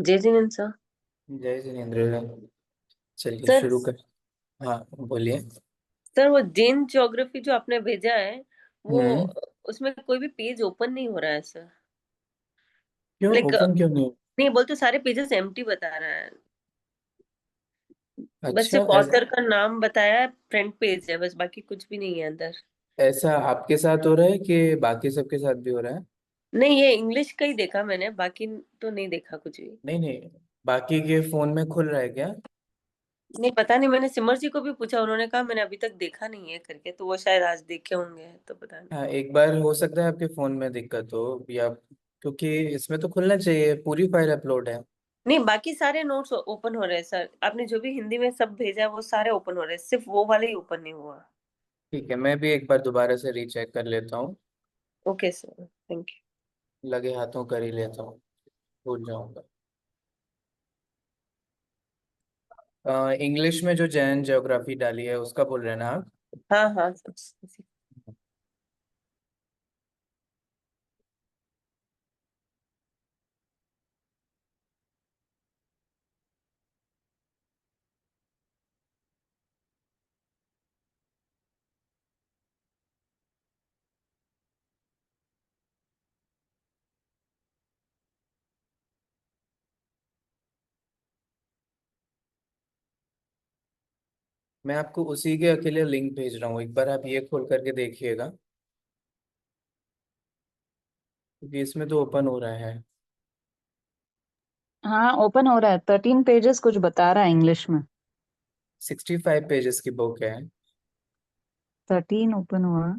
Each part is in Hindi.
जय जिनेन्द्र सर। जय जिनेन्द्र। चलिए सर शुरू कर। हाँ, बोलिए। सर वो जैन ज्योग्राफी जो आपने भेजा है वो हम्म। उसमें कोई भी पेज ओपन नहीं हो रहा है सर। क्यों लाइक ओपन क्यों नहीं? नहीं बोलते, सारे पेजेस एम्प्टी बता रहा है। बस अच्छा, सिर्फ ऑथर का नाम बताया है, फ्रंट पेज है बस, बाकी कुछ भी नहीं है अंदर। ऐसा आपके साथ हो रहा है कि बाकी सबके साथ भी हो रहा है? नहीं, ये इंग्लिश का ही देखा मैंने, बाकी तो नहीं देखा कुछ भी। नहीं नहीं, बाकी के फोन में खुल रहा है क्या? नहीं पता नहीं, मैंने सिमर जी को भी पूछा, उन्होंने कहा मैंने अभी तक देखा नहीं है करके, तो वो शायद आज देखे होंगे, तो पता नहीं। हाँ, एक बार हो सकता है आपके फोन में दिक्कत हो या, क्योंकि इसमें तो खुलना चाहिए, पूरी फाइल अपलोड है। नहीं, बाकी सारे नोट्स ओपन हो रहे हैं सर, आपने जो भी हिंदी में सब भेजा है वो सारे ओपन हो रहे हैं, सिर्फ वो वाले ही ओपन नहीं हुआ। ठीक है, मैं भी एक बार दोबारा से रीचेक कर लेता हूँ। ओके सर, थैंक लगे हाथों कर ही लेता हूँ, भूल जाऊंगा। इंग्लिश में जो जैन ज्योग्राफी डाली है उसका बोल रहे हैं ना आप? यू। हाँ हाँ सर। मैं आपको उसी के अकेले लिंक भेज रहा हूँ, एक बार आप ये खोल करके देखिएगा, क्योंकि इसमें तो ओपन हो रहा है। हाँ, ओपन हो रहा है। 13 पेजेस कुछ बता रहा है इंग्लिश में। 65 पेजेस की बुक है। 13 ओपन हुआ।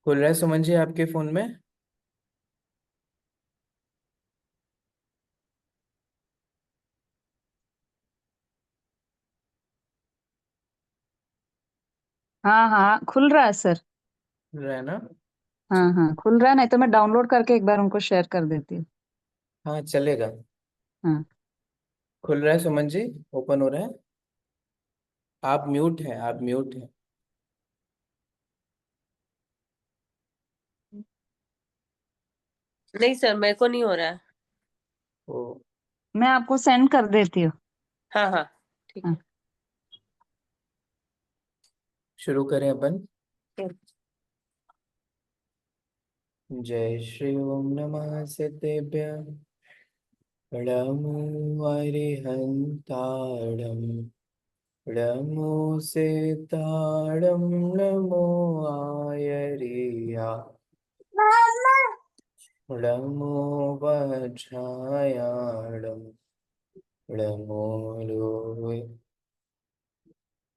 खुल रहा है सुमन जी आपके फोन में? हाँ हाँ, खुल रहा है सर। खुल रहा है ना? हाँ ठीक। हाँ, खुल रहा है। नहीं तो मैं डाउनलोड करके एक बार उनको शेयर कर देती हूँ। हाँ, चलेगा। हाँ खुल रहा है सुमन जी, ओपन हो रहा है। आप म्यूट हैं, आप म्यूट हैं। नहीं सर, मेरे को नहीं हो रहा है। ओ, मैं आपको सेंड कर देती हूँ। हाँ हाँ, ठीक हाँ। है। शुरू करें अपन। हम्म। जय श्री ओम नमः सिद्धेभ्य नमो अरिहंताणं नमो सिताड़ं नमो आयरिया नमो वज्रायाणं नमो लोहे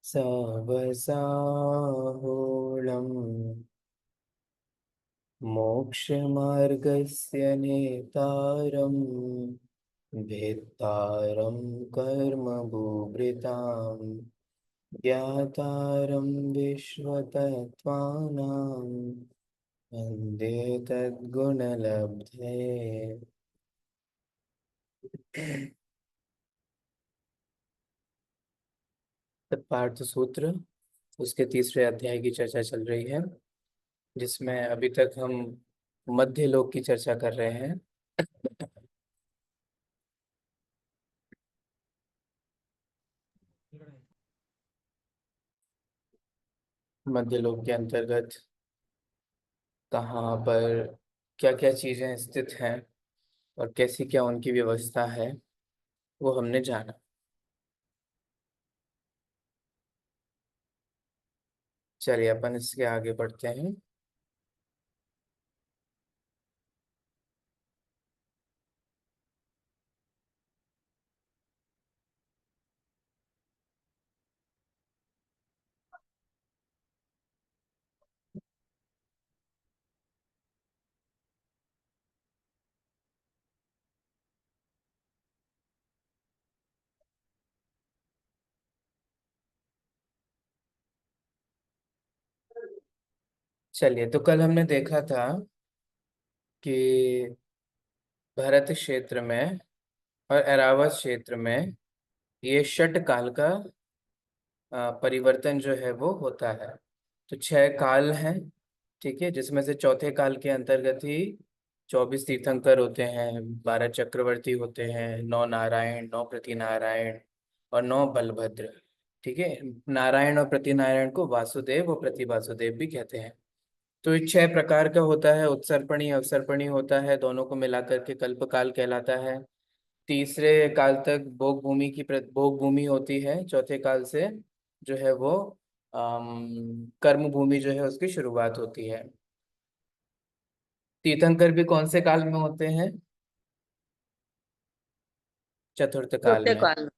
सवसाहोळं मोक्षमार्गस्य नेतारम् भेत्तारं कर्मभूभृतां ज्ञातारं विश्वतत्त्वानां वन्दे तद्गुणलब्धये। पार्थ सूत्र, उसके तीसरे अध्याय की चर्चा चल रही है, जिसमें अभी तक हम मध्य लोक की चर्चा कर रहे हैं। मध्य लोक के अंतर्गत कहाँ पर क्या क्या चीजें स्थित हैं और कैसी क्या उनकी व्यवस्था है, वो हमने जाना। चलिए अपन इसके आगे बढ़ते हैं। चलिए, तो कल हमने देखा था कि भरत क्षेत्र में और एरावत क्षेत्र में ये षट काल का परिवर्तन जो है वो होता है। तो 6 काल हैं, ठीक है, जिसमें से चौथे काल के अंतर्गत ही 24 तीर्थंकर होते हैं, 12 चक्रवर्ती होते हैं, 9 नारायण, 9 प्रति नारायण और 9 बलभद्र। ठीक है, नारायण और प्रति नारायण को वासुदेव और प्रति वासुदेव भी कहते हैं। तो ये 6 प्रकार का होता है, उत्सर्पणी अवसर्पणी होता है, दोनों को मिलाकर के कल्पकाल कहलाता है। तीसरे काल तक भोग भूमि की भोग भूमि होती है, चौथे काल से जो है वो कर्म भूमि जो है उसकी शुरुआत होती है। तीर्थंकर भी कौन से काल में होते हैं? चतुर्थ काल चौथे में। काल।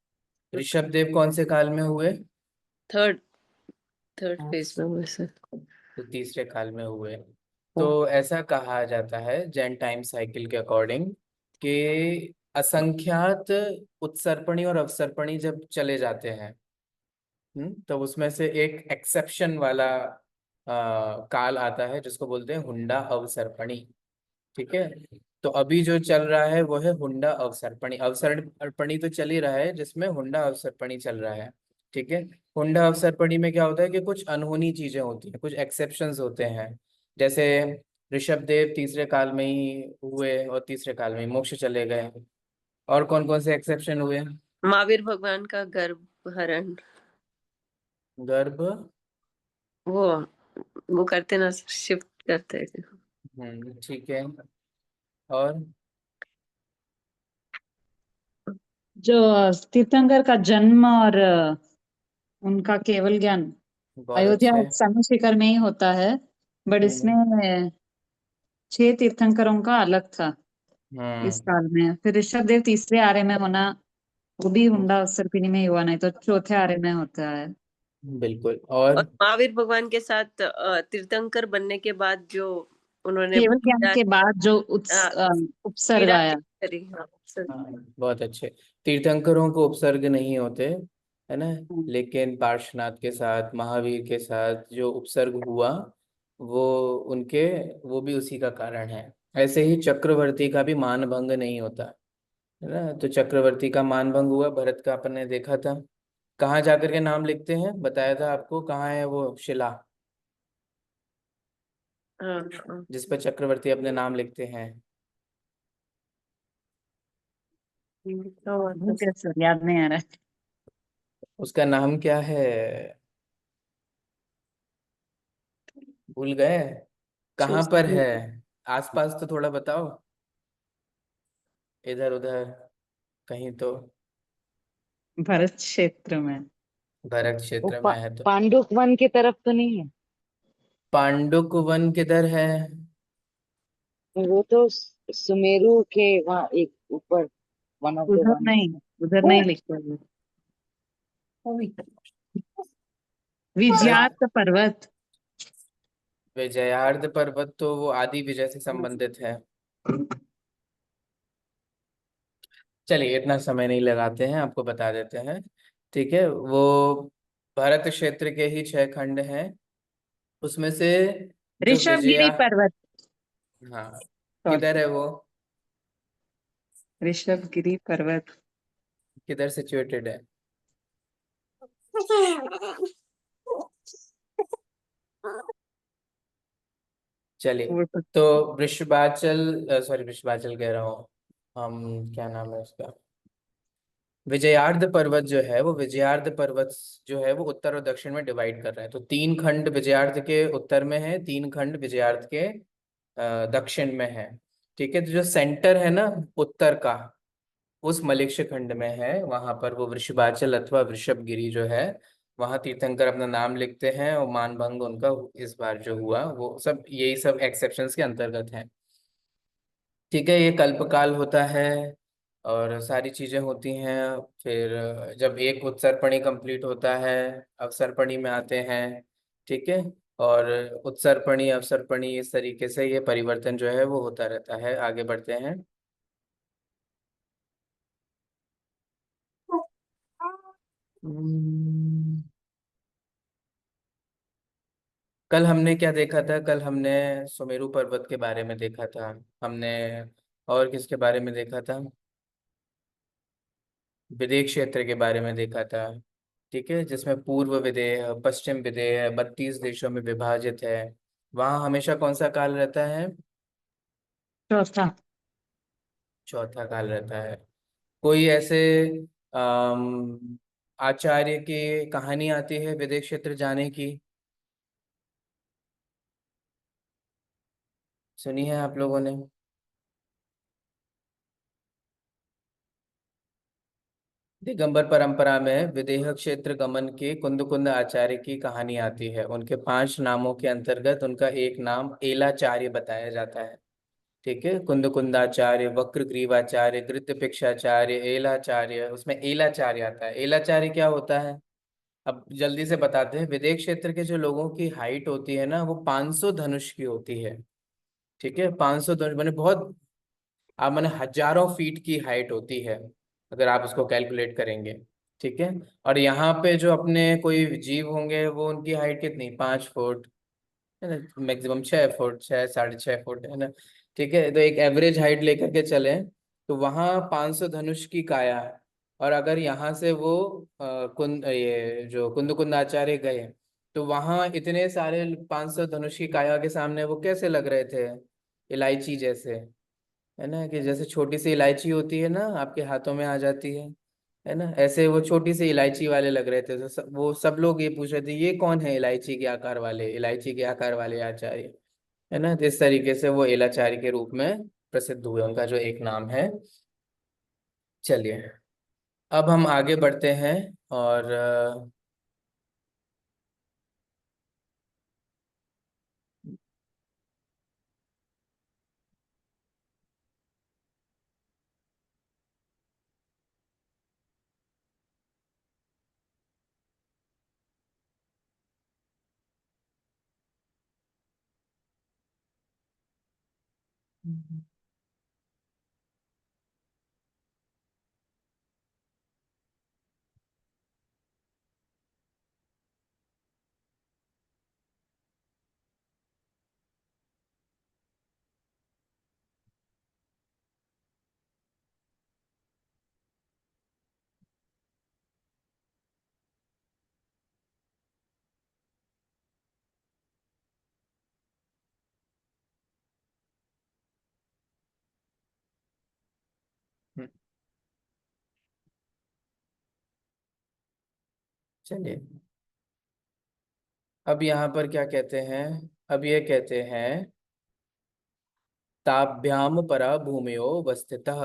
ऋषभ देव कौन से काल में हुए? थर्ड थर्ड फेज में हुए सर। तो तीसरे काल में हुए। तो ऐसा कहा जाता है जैन टाइम साइकिल के अकॉर्डिंग कि असंख्यात उत्सर्पणी और अवसर्पणी जब चले जाते हैं, तो उसमें से एक एक्सेप्शन वाला काल आता है जिसको बोलते हैं हुंडा अवसर्पणी। ठीक है, तो अभी जो चल रहा है वो है हुंडा अवसर्पणी। अवसर्पणी तो चल ही रहा है, जिसमें हुंडा अवसर्पणी चल रहा है। ठीक है, हुंडा अवसर्पणी में क्या होता है कि कुछ अनहोनी चीजें होती हैं, कुछ एक्सेप्शंस होते हैं। जैसे ऋषभ देव तीसरे काल में ही हुए और तीसरे काल में ही मोक्ष चले गए। और कौन कौन से एक्सेप्शन हुए? महावीर भगवान का गर्भ हरण। गर्भ। वो वो करते ना, शिफ्ट करते हैं। ठीक है। और जो तीर्थंकर का जन्म और उनका केवल ज्ञान बहुत अयोध्या अच्छे। समय शिखर में ही होता है, बट इसमें हम्म 6 तीर्थंकरों का अलग था इस हम्म काल में। फिर ऋषभ देव तीसरे आर्य में होना, वो भी हुंडा उत्सर्पिणी में ही हुआ, नहीं तो चौथे आर्य में होता है। बिल्कुल। और और महावीर भगवान के साथ तीर्थंकर बनने के बाद जो उन्होंने केवल ज्ञान के बाद जो अ, उपसर्ग विराट आया। करी। हाँ, सर। हाँ, बहुत अच्छे। तीर्थंकरों को उपसर्ग नहीं होते, है ना, हम्म। लेकिन पार्श्वनाथ के साथ, महावीर के साथ जो उपसर्ग हुआ वो उनके, वो भी उसी का कारण है। ऐसे ही चक्रवर्ती का भी मान भंग नहीं होता, है ना। तो चक्रवर्ती का मान भंग हुआ, भरत का अपन ने देखा था। कहाँ जाकर के नाम लिखते हैं बताया था आपको, कहाँ है वो शिला हाँ, हाँ। जिस पर चक्रवर्ती अपने नाम लिखते हैं? तो ठीक है सर, याद नहीं आ रहा है। उसका नाम क्या है? भूल गए? कहाँ पर है? आसपास तो थोड़ा बताओ, इधर उधर कहीं तो। भरत क्षेत्र में। भरत वो क्षेत्र में है तो। पांडुप वन की तरफ तो नहीं है? पांडुक वन किधर है? वो तो सुमेरु के वहाँ एक ऊपर, वन ऑफ द उधर वन। नहीं, उधर नहीं लिखा है। भरत विजयात पर्वत। विजयार्ध पर्वत तो वो आदि विजय से संबंधित है। चलिए, इतना समय नहीं लगाते हैं, आपको बता देते हैं। ठीक है, वो भरत क्षेत्र के ही 6 खंड हैं, उसमें से जो ऋषभगिरी विजया, पर्वत। हाँ, सॉरी, किधर है वो? ऋषभगिरी पर्वत। किधर सिचुएटेड है? चलिए, वो तो तो वृषभाचल, सॉरी वृषभाचल कह रहा हूँ, हम क्या नाम है उसका, विजयार्ध पर्वत जो है वो, विजयार्ध पर्वत जो है वो उत्तर और दक्षिण में डिवाइड कर रहा है। तो 3 खंड विजयार्ध के उत्तर में है, 3 खंड विजयार्ध के दक्षिण में है। ठीक है, तो जो सेंटर है ना उत्तर का, उस मलेक्ष खंड में है, वहां पर वो वृषभाचल अथवा वृषभगिरी जो है, वहां तीर्थंकर अपना नाम लिखते हैं। और मानभंग उनका इस बार जो हुआ वो सब यही सब एक्सेप्शंस के अंतर्गत है। ठीक है, ये कल्पकाल होता है और सारी चीजें होती हैं। फिर जब एक उत्सर्पणी कंप्लीट होता है, अवसर्पणी में आते हैं। ठीक है, और उत्सर्पणी अवसर्पणी इस तरीके से ये परिवर्तन जो है वो होता रहता है। आगे बढ़ते हैं। हम्म, कल हमने क्या देखा था? कल हमने सुमेरु पर्वत के बारे में देखा था हमने। और किसके बारे में देखा था? विदेह क्षेत्र के बारे में देखा था। ठीक है, जिसमें पूर्व विदेह, पश्चिम विदेह 32 देशों में विभाजित है। वहाँ हमेशा कौन सा काल रहता है? चौथा। चौथा काल रहता है। कोई ऐसे आचार्य की कहानी आती है विदेश क्षेत्र जाने की, सुनी है आप लोगों ने? दिगंबर परंपरा में विदेह क्षेत्र गमन के कुंद कुंद आचार्य की कहानी आती है। उनके 5 नामों के अंतर्गत उनका एक नाम एलाचार्य बताया जाता है। ठीक है, कुंद कुंदाचार्य, वक्र ग्रीवाचार्य, गृत्य एलाचार्य, उसमें एलाचार्य आता है। एलाचार्य क्या होता है? अब जल्दी से बताते हैं। विदेश क्षेत्र के जो लोगों की हाइट होती है ना, वो 500 धनुष की होती है। ठीक है, 500 धनुष मैंने बहुत, आप मैंने हजारों फीट की हाइट होती है अगर आप उसको कैलकुलेट करेंगे। ठीक है, और यहाँ पे जो अपने कोई जीव होंगे वो उनकी हाइट कितनी, 5 फुट है ना, मैक्सिमम 6 फुट, 6 साढ़े 6 फुट है ना। ठीक है, तो एक एवरेज हाइट लेकर के चले तो वहाँ 500 धनुष की काया है। और अगर यहाँ से वो ये जो कुंद कुंदाचार्य गए तो वहाँ इतने सारे 500 धनुष की काया के सामने वो कैसे लग रहे थे? इलायची जैसे, है ना, कि जैसे छोटी सी इलायची होती है ना, आपके हाथों में आ जाती है ना, ऐसे वो छोटी सी इलायची वाले लग रहे थे। तो वो सब लोग ये पूछ रहे थे ये कौन है इलायची के आकार वाले, इलायची के आकार वाले आचार्य, है ना। तो इस तरीके से वो एलाचार्य के रूप में प्रसिद्ध हुए, उनका जो एक नाम है। चलिए, अब हम आगे बढ़ते हैं और चलिए, अब यहाँ पर क्या कहते हैं? अब ये कहते हैं ताभ्याम परा भूमियो वस्थितः।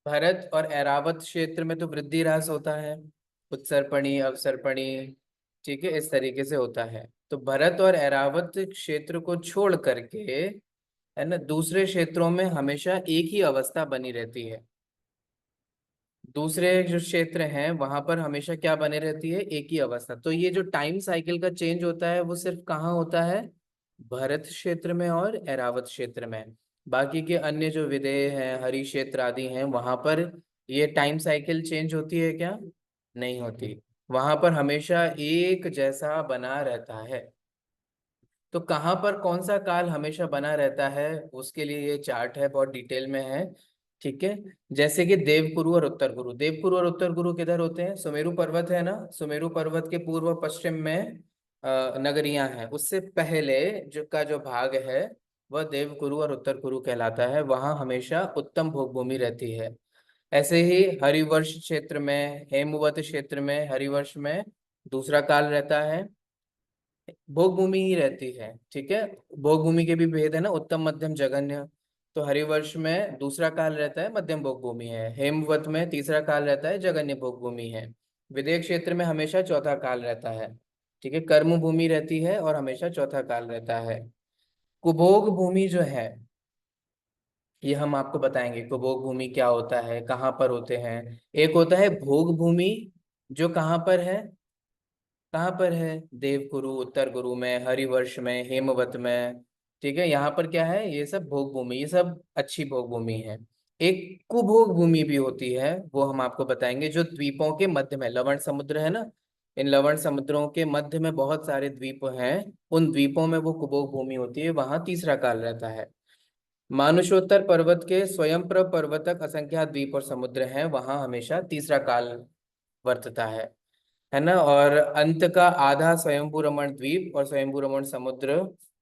भरत और ऐरावत क्षेत्र में तो वृद्धि ह्रास होता है, उत्सर्पणी अवसर्पणी, ठीक है, इस तरीके से होता है। तो भरत और ऐरावत क्षेत्र को छोड़ करके, है ना, दूसरे क्षेत्रों में हमेशा एक ही अवस्था बनी रहती है। दूसरे जो क्षेत्र हैं वहां पर हमेशा क्या बने रहती है, एक ही अवस्था। तो ये जो टाइम साइकिल का चेंज होता है वो सिर्फ कहाँ होता है? भरत क्षेत्र में और ऐरावत क्षेत्र में। बाकी के अन्य जो विदेह हैं, हरि क्षेत्र आदि हैं, वहां पर ये टाइम साइकिल चेंज होती है क्या? नहीं होती। वहां पर हमेशा एक जैसा बना रहता है। तो कहाँ पर कौन सा काल हमेशा बना रहता है उसके लिए ये चार्ट है, बहुत डिटेल में है। ठीक है, जैसे कि देवगुरु और उत्तर गुरु, देवगुरु और उत्तर गुरु किधर होते हैं? सुमेरु पर्वत है ना, सुमेरु पर्वत के पूर्व पश्चिम में नगरियां हैं। उससे पहले जो भाग है वह देवगुरु और उत्तर गुरु कहलाता है। वहाँ हमेशा उत्तम भोग भूमि रहती है। ऐसे ही हरिवर्ष क्षेत्र में, हेमवत क्षेत्र में, हरिवर्ष में दूसरा काल रहता है, भोग भूमि ही रहती है। ठीक है, भोग भूमि के भी भेद है ना, उत्तम मध्यम जघन्य। तो हरिवर्ष में दूसरा काल रहता है, मध्यम भोग भूमि है। हेमवत में तीसरा काल रहता है, जघन्य भोग भूमि है। विदेह क्षेत्र में हमेशा चौथा काल रहता है। ठीक है, कर्म भूमि रहती है और हमेशा चौथा काल रहता है। कुभोग भूमि जो है, ये हम आपको बताएंगे कुभोग भूमि क्या होता है, कहाँ पर होते हैं। एक होता है भोग भूमि, जो कहाँ पर है? कहाँ पर है? देवगुरु, उत्तर गुरु में, हरिवर्ष में, हेमवत में। ठीक है, यहाँ पर क्या है? ये सब भोग भूमि, ये सब अच्छी भोग भूमि है। एक कुभोग भूमि भी होती है, वो हम आपको बताएंगे, जो द्वीपों के मध्य में, लवण समुद्र है ना, इन लवण समुद्रों के मध्य में बहुत सारे द्वीप हैं। उन द्वीपों में वो कुभोग भूमि होती है, वहां तीसरा काल रहता है। मानुषोत्तर पर्वत के स्वयं पर्वतक असंख्यात द्वीप और समुद्र हैं, वहां हमेशा तीसरा काल वर्तता है। है ना, और अंत का आधा स्वयंभू रमण द्वीप और स्वयंभू रमण समुद्र,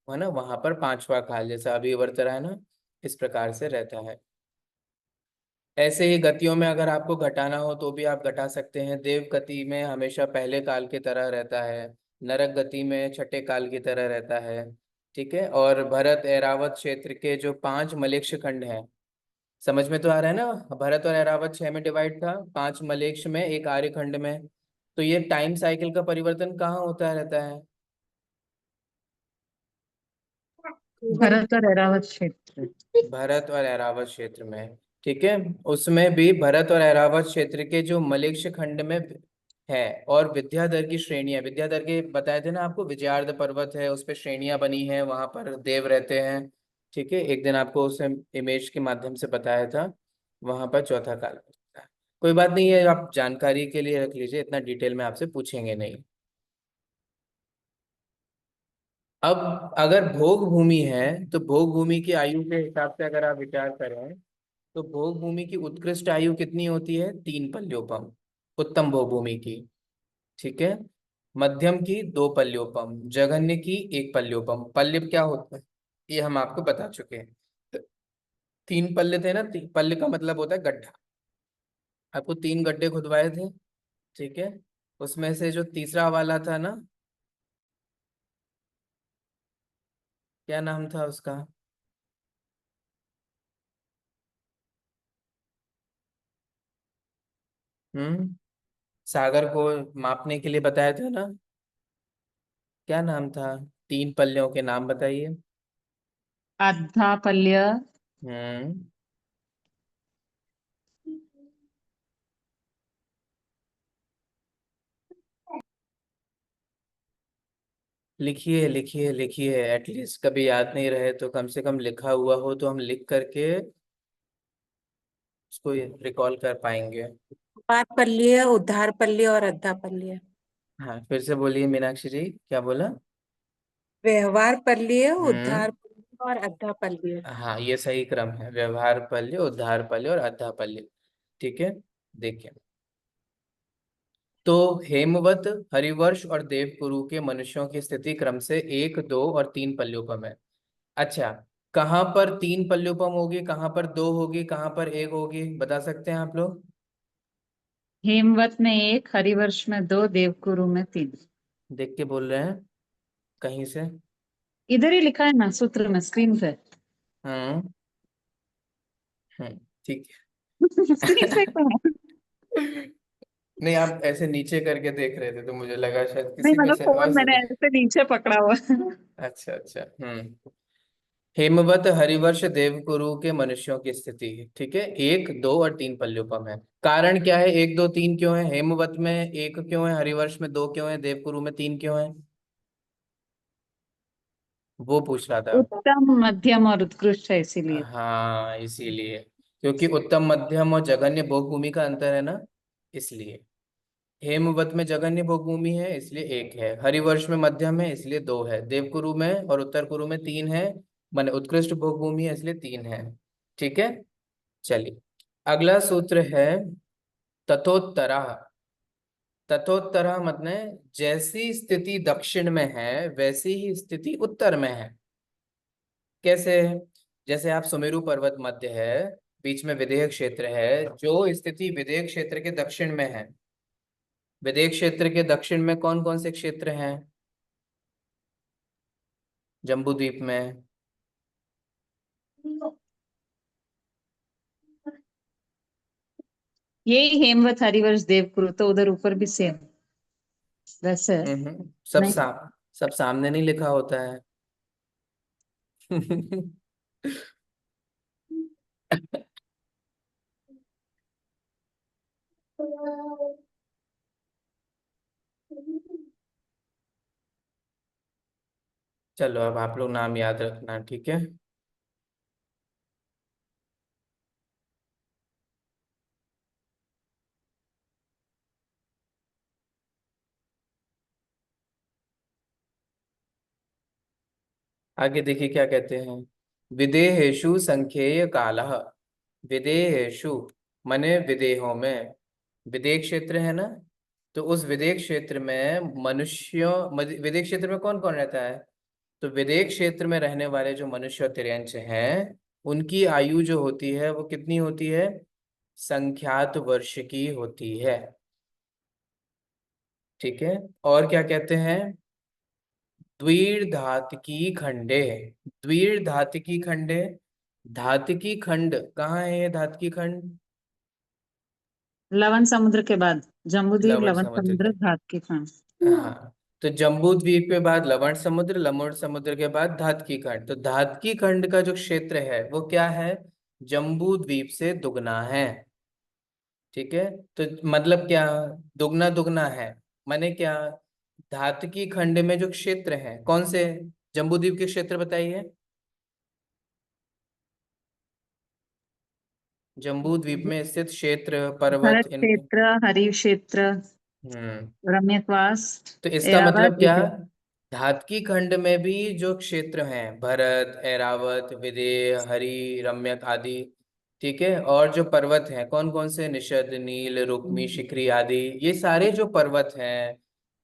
है ना, वहां पर पांचवा काल जैसा अभी वर्त रहा है ना, इस प्रकार से रहता है। ऐसे ही गतियों में अगर आपको घटाना हो तो भी आप घटा सकते हैं। देव गति में हमेशा पहले काल की तरह रहता है, नरक गति में छठे काल की तरह रहता है। ठीक है, और भरत ऐरावत क्षेत्र के जो 5 मलेच्छ खंड हैं, समझ में तो आ रहा है ना, भरत और ऐरावत 6 में डिवाइड था, 5 मलेच्छ में, एक आर्यखंड में। तो ये टाइम साइकिल का परिवर्तन कहाँ होता रहता है? भरत और ऐरावत क्षेत्र। भरत और ऐरावत क्षेत्र में। ठीक है, उसमें भी भरत और ऐरावत क्षेत्र के जो मलेच्छ खंड में है, और विद्याधर की श्रेणियां, विद्याधर के बताए थे ना आपको, विजयार्ध पर्वत है, उस पर श्रेणियां बनी है, वहां पर देव रहते हैं। ठीक है, एक दिन आपको उसे इमेज के माध्यम से बताया था, वहां पर चौथा काल होता है। कोई बात नहीं है, आप जानकारी के लिए रख लीजिए, इतना डिटेल में आपसे पूछेंगे नहीं। अब अगर भोग भूमि है, तो भोग भूमि की आयु के हिसाब से अगर आप विचार करें, तो भोग भूमि की उत्कृष्ट आयु कितनी होती है? 3 पल्योपम, उत्तम भोग भूमि की। ठीक है, मध्यम की 2 पल्योपम, जघन्य की 1 पल्योपम। पल्य क्या होता है ये हम आपको बता चुके हैं। 3 पल्य थे ना, पल्य का मतलब होता है गड्ढा। आपको 3 गड्ढे खुदवाए थे। ठीक है, उसमें से जो तीसरा वाला था ना, क्या नाम था उसका? सागर को मापने के लिए बताया था ना, क्या नाम था? 3 पल्यों के नाम बताइए। आध्यापल्य। हम्म लिखिए लिखिए लिखिए, एटलीस्ट कभी याद नहीं रहे तो कम से कम लिखा हुआ हो तो हम लिख करके उसको रिकॉल कर पाएंगे। पार पल्लीय, उद्धार पल्लीय और अद्धा पल्लीय। हाँ, फिर से बोलिए मीनाक्षी जी, क्या बोला? व्यवहार पल्लीय, हम्म उद्धार पल्लीय और अद्धा पल्लीय। हाँ, ये सही क्रम है, व्यवहार पल्य, उद्धार पल्य और अद्धा पल्य। ठीक है, देखिए, तो हेमवत, हरिवर्ष और देवकुरु के मनुष्यों की स्थिति क्रम से 1, 2 और 3 पल्योपम है। अच्छा, कहाँ पर 3 पल्योपम होगी, कहाँ पर 2 होगी, कहाँ पर 1 होगी, बता सकते हैं आप लोग? हेमवत में 1, हरिवर्ष में 2, देवकुरु में 3। देख के बोल रहे हैं कहीं से? इधर ही लिखा है ना सूत्र में, स्क्रीन पे। हम्म ठीक स्क्रीन पे है। कहाँ? नहीं, आप ऐसे नीचे करके देख रहे थे तो मुझे लगा शायद नहीं किसी में मतलब से फोन मैंने अशुद्धि। ऐसे नीचे पकड़ा हुआ है। अच्छा अच्छा, हेमवत, हरिवर्ष, देवकुरु के मनुष्यों की स्थिति। ठीक है, 1, 2 और 3 पल्योपम है। कारण क्या है, 1, 2, 3 क्यों है? हेमवत में 1 क्यों है, हरिवर्ष में 2 क्यों है, देवकुरु में 3 क्यों है? वो पूछ रहा था। उत्तम, मध्यम और उत्कृष्ट है इसीलिए। हाँ, इसीलिए, क्योंकि उत्तम, मध्यम और जघन्य भोग भूमि का अंतर है ना, इसलिए। हेमवत में जघन्य भोग भूमि है इसलिए 1 है, हरिवर्ष में मध्यम है इसलिए 2 है, देवकुरु में और उत्तर कुरु में 3 है, माने उत्कृष्ट भोग भूमि है इसलिए 3 है। ठीक है, चलिए, अगला सूत्र है तथोत्तरा। तथोत्तरा मतलब जैसी स्थिति दक्षिण में है वैसी ही स्थिति उत्तर में है। कैसे? जैसे आप सुमेरु पर्वत मध्य है, बीच में विदेह क्षेत्र है, जो स्थिति विदेह क्षेत्र के दक्षिण में है, विदेह क्षेत्र के दक्षिण में कौन कौन से क्षेत्र हैं? जम्बू द्वीप में। यही हेमवत, हरिवर्ष, देवकुरु, तो उधर ऊपर भी सेम वैसे है। सब नहीं, सब सामने नहीं लिखा होता है। चलो, अब आप लोग नाम याद रखना, ठीक है? आगे देखिए क्या कहते हैं। विदेहेषु संख्येय कालः। विदेहेषु मने विदेहों में, विदेह क्षेत्र है ना, तो उस विदेश क्षेत्र में विदेश क्षेत्र में कौन कौन रहता है? तो विदेश क्षेत्र में रहने वाले जो मनुष्य और तिर्यंच हैं, उनकी आयु जो होती है वो कितनी होती है? संख्यात वर्ष की होती है। ठीक है। और क्या कहते हैं? द्विर्धातकी खंडे। द्विर्धातकी खंडे। धातकी खंड कहाँ है? ये धातकी खंड लवण समुद्र के बाद जम्बूद्वीप, लवण लवण समुद्र के। समुद्र, घाट के खंड। हाँ, तो जम्बू द्वीप के बाद लवण समुद्र, लवण समुद्र के बाद धातकी खंड। तो धातकी खंड का जो क्षेत्र है वो क्या है? जम्बू द्वीप से दुगना है। ठीक है। तो मतलब क्या? दुगना दुगना है माने क्या? धातकी खंड में जो क्षेत्र है कौन से? जम्बू द्वीप के क्षेत्र बताइए। जम्बू द्वीप में स्थित क्षेत्र, पर्वत, भरत इनके। क्षेत्र, हरि क्षेत्र, हम्म। रम्यकवास, तो इसका मतलब एरावत, क्या? विदर्भ। धातकी खंड में भी जो क्षेत्र हैं, भरत, ऐरावत, विदेह, हरि, रम्यक आदि। ठीक है। और जो पर्वत हैं कौन कौन से? निषद, नील, रुक्मी, शिखरी आदि। ये सारे जो पर्वत हैं,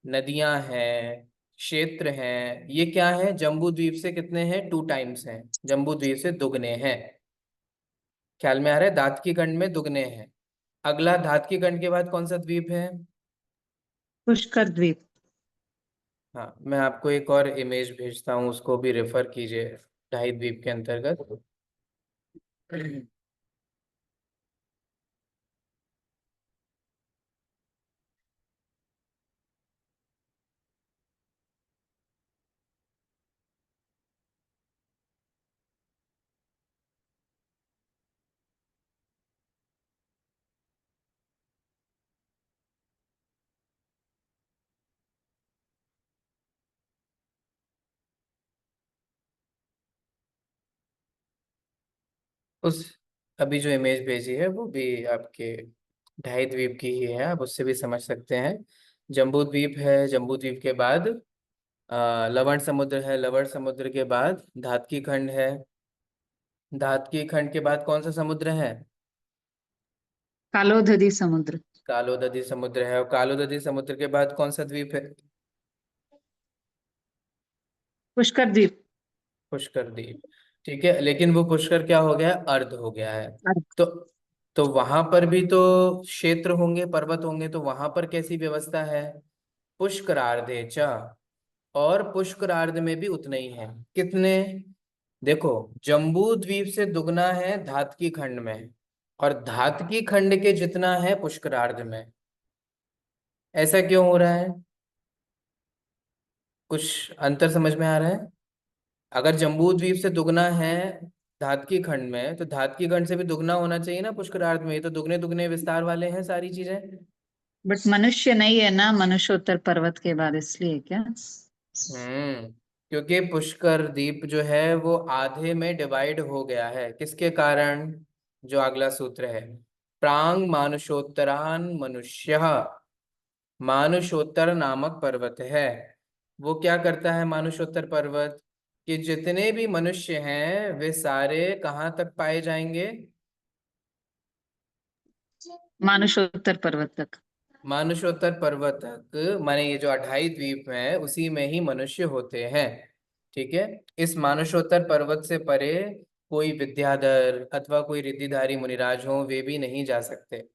नदियां हैं, क्षेत्र हैं, ये क्या है? जम्बू द्वीप से कितने हैं? 2 टाइम्स हैं। जम्बू द्वीप से दुगने हैं। ख्याल में आ रहा है? धातकी खंड में दुगने हैं। अगला धातकी खंड के बाद कौन सा द्वीप है? पुष्कर द्वीप। हाँ, मैं आपको एक और इमेज भेजता हूँ, उसको भी रेफर कीजिए। ढाई द्वीप के अंतर्गत। उस अभी जो इमेज भेजी है वो भी आपके ढाई द्वीप की ही है, आप उससे भी समझ सकते हैं। जम्बू द्वीप है, जम्बू द्वीप के बाद लवण समुद्र है, लवण समुद्र के बाद धातकी खंड है, धातकी खंड के बाद कौन सा समुद्र है? कालोधदी समुद्र। कालोदधी समुद्र है, और कालोदधी समुद्र के बाद कौन सा द्वीप है? पुष्कर द्वीप। पुष्कर द्वीप। ठीक है, लेकिन वो पुष्कर क्या हो गया? अर्ध हो गया है। तो तो वहां पर भी तो क्षेत्र होंगे, पर्वत होंगे, तो वहां पर कैसी व्यवस्था है? पुष्करार्धे च। और पुष्करार्ध में भी उतने ही हैं। कितने? देखो, जम्बू द्वीप से दुगना है धातकी खंड में, और धातकी खंड के जितना है पुष्करार्ध में। ऐसा क्यों हो रहा है? कुछ अंतर समझ में आ रहा है? अगर जम्बू द्वीप से दुगना है धातकी खंड में, तो धातकी खंड से भी दुगना होना चाहिए ना पुष्करार्थ में। ये तो दुगने दुगने विस्तार वाले हैं सारी चीजें। बट मनुष्य नहीं है ना मनुष्योत्तर पर्वत के बाद, इसलिए क्या? क्योंकि पुष्कर द्वीप जो है वो आधे में डिवाइड हो गया है। किसके कारण? जो अगला सूत्र है, प्रांग मानुषोत्तरान मनुष्य। मानुषोत्तर नामक पर्वत है। वो क्या करता है मानुषोत्तर पर्वत? कि जितने भी मनुष्य हैं वे सारे कहाँ तक पाए जाएंगे? मानुषोत्तर पर्वत तक। मानुषोत्तर पर्वत तक, माने ये जो 28 द्वीप हैं उसी में ही मनुष्य होते हैं। ठीक है। इस मानुषोत्तर पर्वत से परे कोई विद्याधर अथवा कोई रिद्धिधारी मुनिराज हो, वे भी नहीं जा सकते।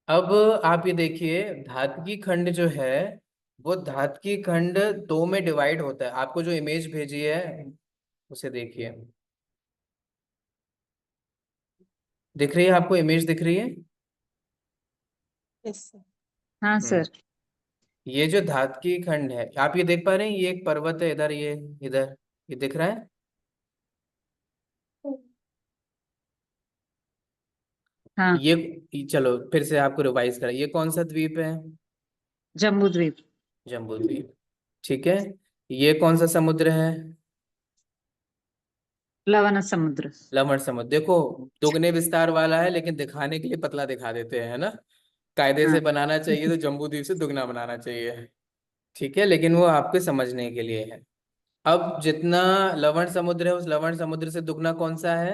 अब आप ये देखिए, धातकी खंड जो है वो धातकी खंड 2 में डिवाइड होता है। आपको जो इमेज भेजी है उसे देखिए। दिख रही है आपको? इमेज दिख रही है? यस। हाँ हम्म। सर। ये जो धातकी खंड है, आप ये देख पा रहे हैं? ये एक पर्वत है इधर, ये इधर, ये दिख रहा है? हाँ। चलो फिर से आपको रिवाइज करें, ये कौन सा द्वीप है? जम्बू द्वीप। जम्बू द्वीप। ठीक है। ये कौन सा समुद्र है? लवण समुद्र। लवण समुद्र। देखो, दुगने विस्तार वाला है, लेकिन दिखाने के लिए पतला दिखा देते हैं, है ना? कायदे हाँ। से बनाना चाहिए तो जम्बू द्वीप से दुगना बनाना चाहिए। ठीक है, लेकिन वो आपके समझने के लिए है। अब जितना लवण समुद्र है उस लवण समुद्र से दुगना कौन सा है?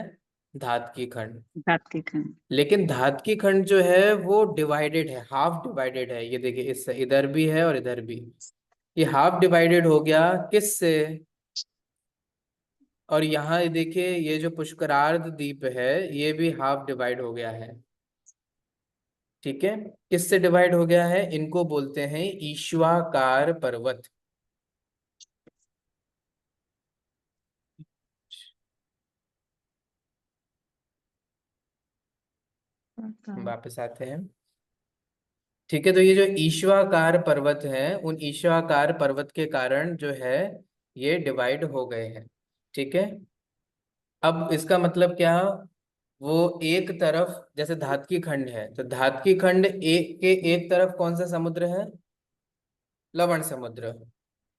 धातकी खंड। धात के खंड। लेकिन धातकी खंड जो है वो डिवाइडेड है, हाफ डिवाइडेड है। ये देखिए, इस इधर भी है और इधर भी। ये हाफ डिवाइडेड हो गया किससे? और यहाँ ये देखिए, ये जो पुष्करार्ध द्वीप है ये भी हाफ डिवाइड हो गया है। ठीक है, किससे डिवाइड हो गया है? इनको बोलते हैं ईश्वाकार पर्वत। वापस आते हैं। ठीक है, तो ये जो ईश्वाकार पर्वत है, उन ईश्वाकार पर्वत के कारण जो है ये डिवाइड हो गए हैं। ठीक है, अब इसका मतलब क्या? वो एक तरफ जैसे धातकी खंड है, तो धातकी खंड एक के एक तरफ कौन सा समुद्र है? लवण समुद्र।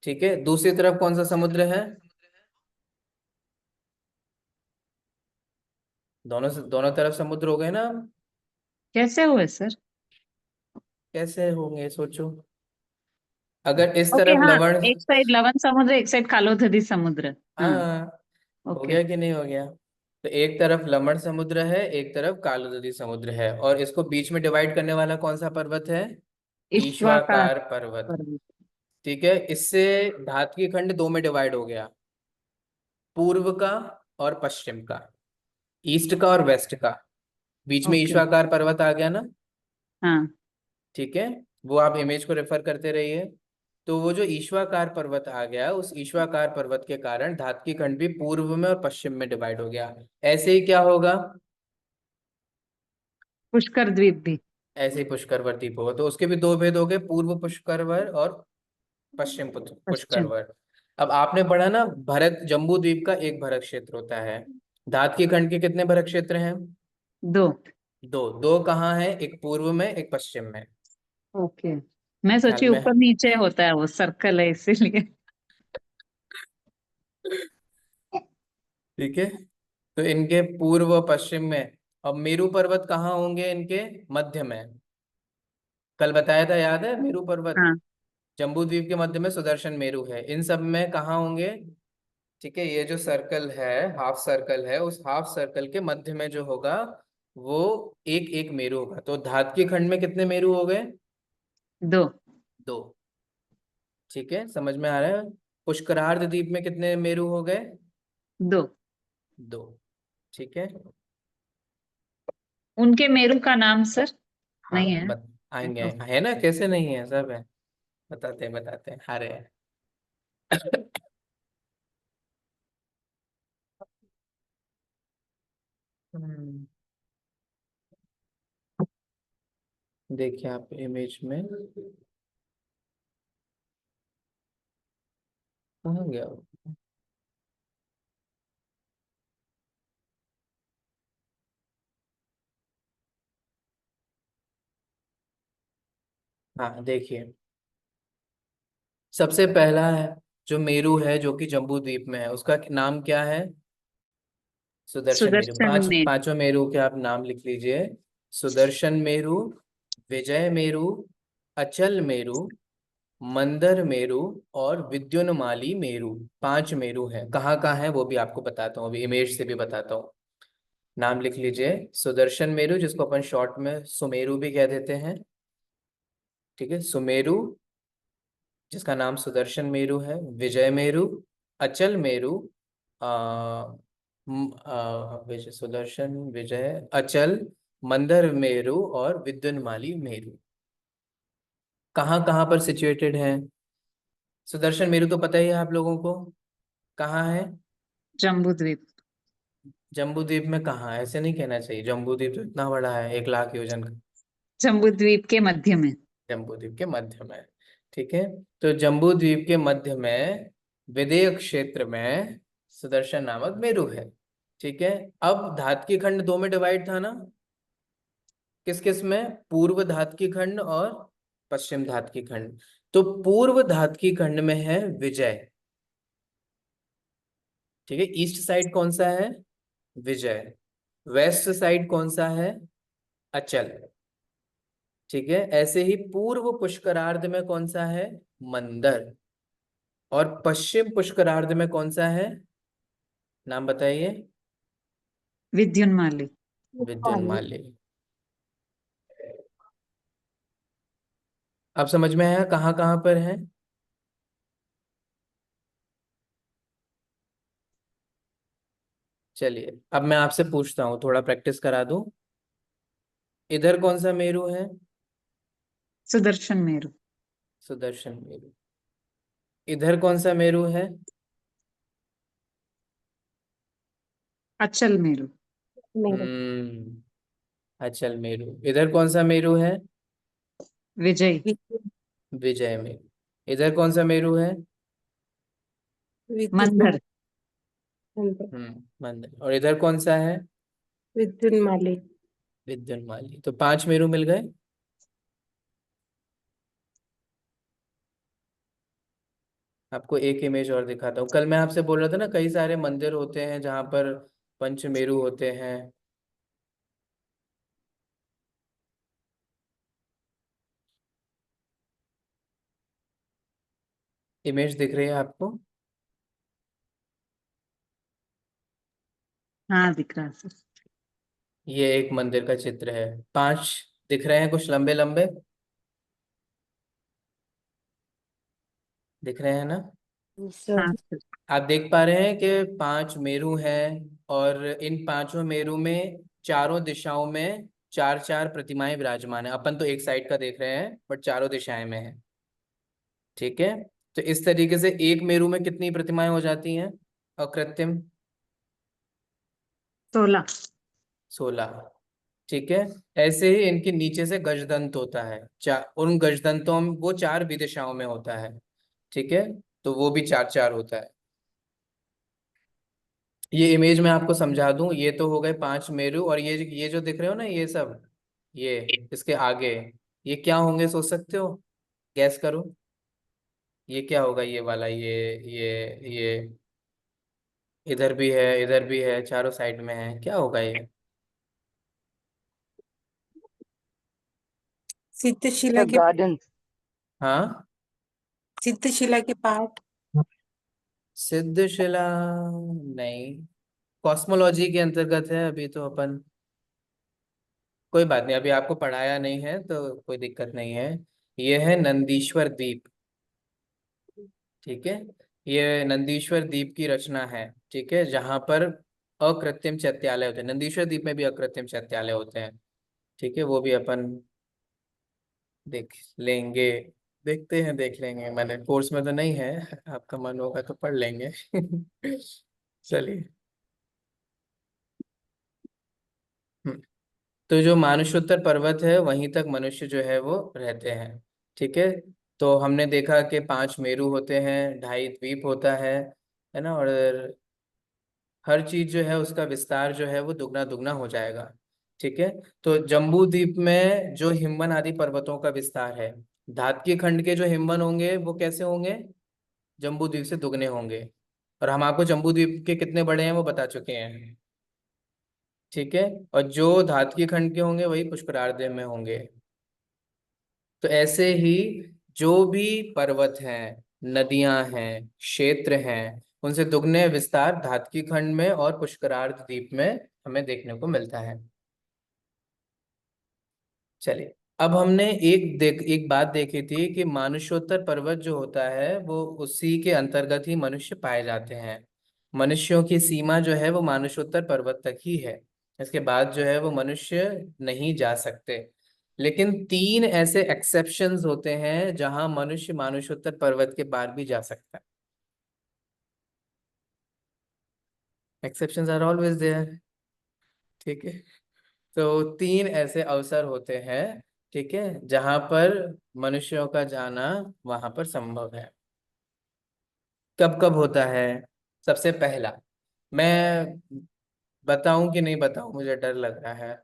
ठीक है, दूसरी तरफ कौन सा समुद्र है? दोनों तरफ समुद्र हो गए ना। कैसे हुए सर? कैसे होंगे सोचो। अगर इस ओके, तरफ हाँ। लवण, एक साइड लवन समुद्र, एक साइड कालोधरी समुद्र। हाँ। हाँ, हो ओके। गया कि नहीं हो गया? तो एक तरफ लवण समुद्र है, एक तरफ कालो नदी समुद्र है, और इसको बीच में डिवाइड करने वाला कौन सा पर्वत है? ईश्वाकार ईश्वाकार पर्वत। पर्वत। ठीक है, इससे धातकी खंड दो में डिवाइड हो गया, पूर्व का और पश्चिम का, ईस्ट का और वेस्ट का। बीच में ओके। ईश्वाकार पर्वत आ गया ना। हाँ। ठीक है, वो आप इमेज को रेफर करते रहिए। तो वो जो ईश्वाकार पर्वत आ गया, उस ईश्वाकार पर्वत के कारण धातकी खंड भी पूर्व में और पश्चिम में डिवाइड हो गया। ऐसे ही क्या होगा? पुष्कर द्वीप भी। ऐसे ही पुष्करवर द्वीप होगा। तो उसके भी दो भेद हो गए, पूर्व पुष्करवर और पश्चिम पश्चिम। पुष्करवर। अब आपने पढ़ा ना, भरत जम्बू द्वीप का एक भरत क्षेत्र होता है। धातकी खंड के कितने भरत क्षेत्र हैं? दो। दो। दो कहाँ है? एक पूर्व में, एक पश्चिम में। ओके। मैं ख्याल सोची में? ऊपर नीचे होता है, वो सर्कल है इसीलिए। ठीक है, तो इनके पूर्व और पश्चिम में। अब मेरू पर्वत कहाँ होंगे? इनके मध्य में। कल बताया था, याद है? मेरू पर्वत हाँ। जम्बू द्वीप के मध्य में सुदर्शन मेरू है। इन सब में कहाँ होंगे? ठीक है, ये जो सर्कल है, हाफ सर्कल है, उस हाफ सर्कल के मध्य में जो होगा वो एक एक मेरू होगा। तो धातकी खंड में कितने मेरू हो गए? दो। दो। ठीक है, समझ में आ रहा है? पुष्करार्ध द्वीप में कितने मेरू हो गए? दो। दो। ठीक है। उनके मेरू का नाम सर? हाँ, नहीं है? आएंगे ओ, है ना, कैसे नहीं है, सब है। बताते हैं, आ रहे हैं। हम्म, देखिए आप इमेज में, कहाँ गया वो? हाँ, देखिए, सबसे पहला है जो मेरू है, जो कि जम्बू द्वीप में है, उसका नाम क्या है? सुदर्शन मेरू। सुदर्शन में। पांचों मेरू के आप नाम लिख लीजिए। सुदर्शन मेरू, विजय मेरू, अचल मेरू, मंदर मेरू और विद्युन्माली मेरू। पांच मेरू हैं। कहाँ कहाँ है वो भी आपको बताता हूँ, अभी इमेज से भी बताता हूँ। नाम लिख लीजिए। सुदर्शन मेरू, जिसको अपन शॉर्ट में सुमेरु भी कह देते हैं। ठीक है, सुमेरु, जिसका नाम सुदर्शन मेरू है। विजय मेरू, अचल मेरू, सुदर्शन, विजय, अचल, मंदर मेरू और विद्युन्माली मेरू। कहाँ कहाँ पर सिचुएटेड है? सुदर्शन मेरू तो पता ही है आप लोगों को, कहाँ है? जम्बू द्वीप। जम्बू द्वीप में कहाँ है? ऐसे नहीं कहना चाहिए, जम्बू द्वीप तो इतना बड़ा है, 1 लाख योजन का। जम्बू द्वीप के मध्य में। जम्बू द्वीप के मध्य में। ठीक है, तो जम्बू द्वीप के मध्य में विदेह क्षेत्र में सुदर्शन नामक मेरू है। ठीक है, अब धातकी खंड दो में डिवाइड था ना, किस किस में? पूर्व धातकी खंड और पश्चिम धातकी खंड। तो पूर्व धातकी खंड में है विजय। ठीक है, ईस्ट साइड कौन सा है? विजय। वेस्ट साइड कौन सा है? अचल। ठीक है, ऐसे ही पूर्व पुष्करार्ध में कौन सा है? मंदर। और पश्चिम पुष्करार्ध में कौन सा है? नाम बताइए। विद्युन्माली। विद्युन्माली। अब समझ में आया कहाँ कहाँ पर है? चलिए अब मैं आपसे पूछता हूँ, थोड़ा प्रैक्टिस करा दूं। इधर कौन सा मेरू है? सुदर्शन मेरु। सुदर्शन मेरू। इधर कौन सा मेरू है? अचल मेरु। हम्म, अचल मेरू। इधर कौन सा मेरू है? विजय। विजय मेरू। इधर कौन सा मेरू है? मंदर। मंदर। और इधर कौन सा है? विद्युन्माली। विद्युन्माली। तो 5 मेरू मिल गए। आपको एक इमेज और दिखाता हूँ। कल मैं आपसे बोल रहा था ना, कई सारे मंदिर होते हैं जहाँ पर पंचमेरु होते हैं। इमेज दिख रही है आपको? हाँ दिख रहा है सर। ये एक मंदिर का चित्र है। 5 दिख रहे हैं, कुछ लंबे लंबे दिख रहे हैं ना? हाँ सर। आप देख पा रहे हैं कि 5 मेरू हैं, और इन 5 मेरू में चारों दिशाओं में 4 4 प्रतिमाएं विराजमान है। अपन तो एक साइड का देख रहे हैं, बट चारों दिशाएं में है। ठीक है। तो इस तरीके से एक मेरू में कितनी प्रतिमाएं हो जाती हैं अकृत्रिम? 16। 16। ठीक है। ऐसे ही इनके नीचे से गजदंत होता है। उन गजदंतों में वो 4 विदिशाओं में होता है। ठीक है। तो वो भी 4 4 होता है। ये इमेज में आपको समझा दूं, ये तो हो गए 5 मेरू, और ये जो दिख रहे हो ना, ये सब, ये इसके आगे ये क्या होंगे, सोच सकते हो? गैस करो। ये क्या होगा? ये वाला, ये इधर भी है, इधर भी है, चारों साइड में है, क्या होगा ये? सिद्धशिला के गार्डन। हाँ, सिद्धशिला के पार्ट। सिद्धशिला नहीं, कॉस्मोलॉजी के अंतर्गत है अभी तो अपन। कोई बात नहीं, अभी आपको पढ़ाया नहीं है तो कोई दिक्कत नहीं है। ये है नंदीश्वर द्वीप। ठीक है। ये नंदीश्वर द्वीप की रचना है। ठीक है। जहाँ पर अकृत्रिम चैत्यालय होते हैं, नंदीश्वर द्वीप में भी अकृत्रिम चैत्यालय होते हैं। ठीक है। वो भी अपन देख लेंगे। देखते हैं, देख लेंगे। मैंने कोर्स में तो नहीं है, आपका मन होगा तो पढ़ लेंगे। चलिए। हम्म, तो जो मानसोत्तर पर्वत है वहीं तक मनुष्य जो है वो रहते हैं। ठीक है। तो हमने देखा कि 5 मेरू होते हैं, 2.5 द्वीप होता है ना, और हर चीज जो है उसका विस्तार जो है वो दुगना दुगना हो जाएगा। ठीक है। तो जम्बू द्वीप में जो हिमवन आदि पर्वतों का विस्तार है, धातकीय खंड के जो हिमवन होंगे वो कैसे होंगे? जम्बू द्वीप से दुगने होंगे। और हम आपको जम्बू द्वीप के कितने बड़े हैं वो बता चुके हैं। ठीक है। और जो धातकीय खंड के होंगे वही पुष्करार्ध में होंगे। तो ऐसे ही जो भी पर्वत हैं, नदियां हैं, क्षेत्र हैं, उनसे दुगने विस्तार धातकीय खंड में और पुष्करार्ध द्वीप में हमें देखने को मिलता है। चलिए। अब हमने एक बात देखी थी कि मानुष्योत्तर पर्वत जो होता है वो उसी के अंतर्गत ही मनुष्य पाए जाते हैं। मनुष्यों की सीमा जो है वो मानुष्योत्तर पर्वत तक ही है। इसके बाद जो है वो मनुष्य नहीं जा सकते। लेकिन 3 ऐसे एक्सेप्शंस होते हैं जहां मनुष्य मानुष्योत्तर पर्वत के पार भी जा सकता है। Exceptions are always there. ठीक है। तो 3 ऐसे अवसर होते हैं, ठीक है, जहां पर मनुष्यों का जाना वहां पर संभव है। कब कब होता है? सबसे पहला, मैं बताऊं कि नहीं बताऊं, मुझे डर लग रहा है।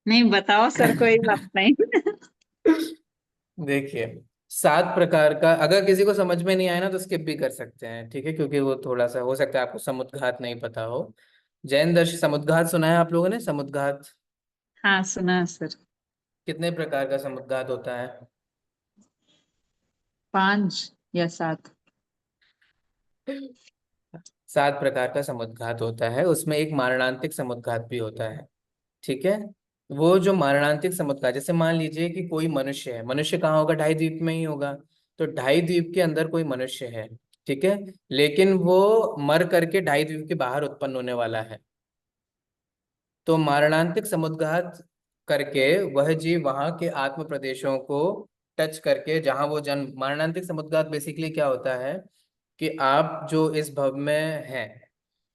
नहीं बताओ सर, कोई बात नहीं। देखिए, 7 प्रकार का, अगर किसी को समझ में नहीं आया ना तो स्किप भी कर सकते हैं। ठीक है। क्योंकि वो थोड़ा सा हो सकता है आपको समुद्घात नहीं पता हो। जैन दर्शन समुद्घात सुना है आप लोगों ने? समुद्घात हाँ सुना है सर। कितने प्रकार का समुद्घात होता है? 5 या 7। सात प्रकार का समुद्घात होता है, उसमें एक मारणांतिक समुद्घात भी होता है। ठीक है। वो जो मारणांतिक समुद्घात, जैसे मान लीजिए कि कोई मनुष्य है, मनुष्य कहाँ होगा, ढाई द्वीप में ही होगा। तो ढाई द्वीप के अंदर कोई मनुष्य है, ठीक है, लेकिन वो मर करके ढाई द्वीप के बाहर उत्पन्न होने वाला है। तो मारणांतिक समुद्घात करके वह जीव वहां के आत्म प्रदेशों को टच करके, जहां वो जन्म, मारणांतिक समुद्घात बेसिकली क्या होता है कि आप जो इस भव में हैं,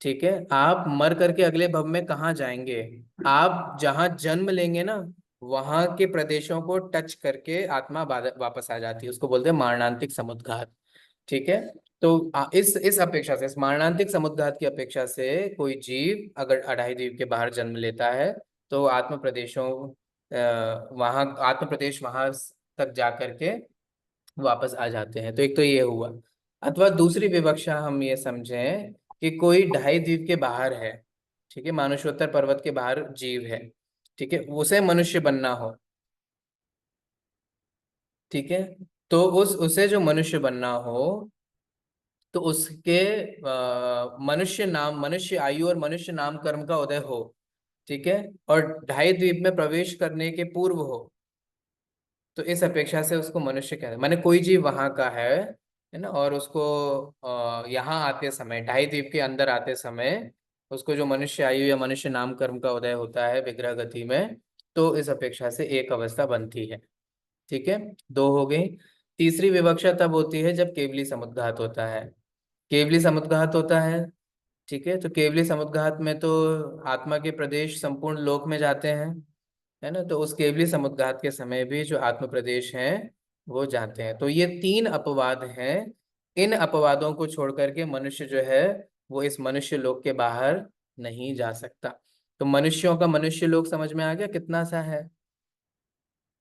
ठीक है, आप मर करके अगले भव में कहाँ जाएंगे, आप जहाँ जन्म लेंगे ना, वहां के प्रदेशों को टच करके आत्मा वापस आ जाती है, उसको बोलते हैं मारणांतिक समुद्घात। ठीक है। तो इस अपेक्षा से, इस मारणांतिक समुद्घात की अपेक्षा से, कोई जीव अगर अढ़ाई द्वीप के बाहर जन्म लेता है तो आत्म प्रदेशों वहां आत्म प्रदेश वहां तक जा करके वापस आ जाते हैं। तो एक तो ये हुआ। अथवा दूसरी विवक्षा हम ये समझें कि कोई ढाई द्वीप के बाहर है, ठीक है, मानुषोत्तर पर्वत के बाहर जीव है, ठीक है, उसे मनुष्य बनना हो, ठीक है, तो उसे जो मनुष्य बनना हो, तो उसके मनुष्य आयु और मनुष्य नाम कर्म का उदय हो, ठीक है, और ढाई द्वीप में प्रवेश करने के पूर्व हो, तो इस अपेक्षा से उसको मनुष्य कहते हैं। माने कोई जीव वहां का है ना, और उसको यहाँ आते समय, ढाई द्वीप के अंदर आते समय उसको जो मनुष्य आयु या मनुष्य नाम कर्म का उदय होता है विग्रह गति में, तो इस अपेक्षा से एक अवस्था बनती है। ठीक है, दो हो गई। तीसरी विवक्षा तब होती है जब केवली समुद्घात होता है। केवली समुद्घात होता है, ठीक है, तो केवली समुद्घात में तो आत्मा के प्रदेश संपूर्ण लोक में जाते हैं, है ना, तो उस केवली समुद्घात के समय भी जो आत्म प्रदेश हैं वो जाते हैं। तो ये तीन अपवाद हैं। इन अपवादों को छोड़ करके मनुष्य जो है वो इस मनुष्य लोक के बाहर नहीं जा सकता। तो मनुष्यों का मनुष्य लोक समझ में आ गया कितना सा है,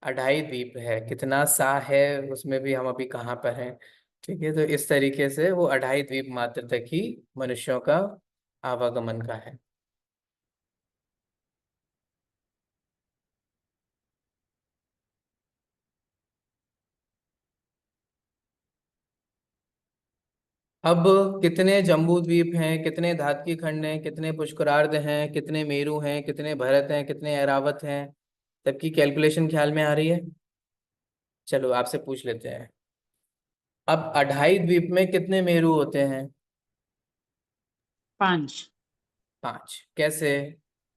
अढ़ाई द्वीप है, कितना सा है उसमें भी हम अभी कहाँ पर हैं। ठीक है, तो इस तरीके से वो अढ़ाई द्वीप मात्र तक ही मनुष्यों का आवागमन का है। अब कितने जम्बू द्वीप हैं, कितने धातकी खंड हैं, कितने पुष्करार्ध हैं, कितने मेरु हैं, कितने भरत हैं, कितने ऐरावत हैं, सबकी कैलकुलेशन ख्याल में आ रही है? चलो आपसे पूछ लेते हैं। अब अढ़ाई द्वीप में कितने मेरु होते हैं? 5। पांच। कैसे?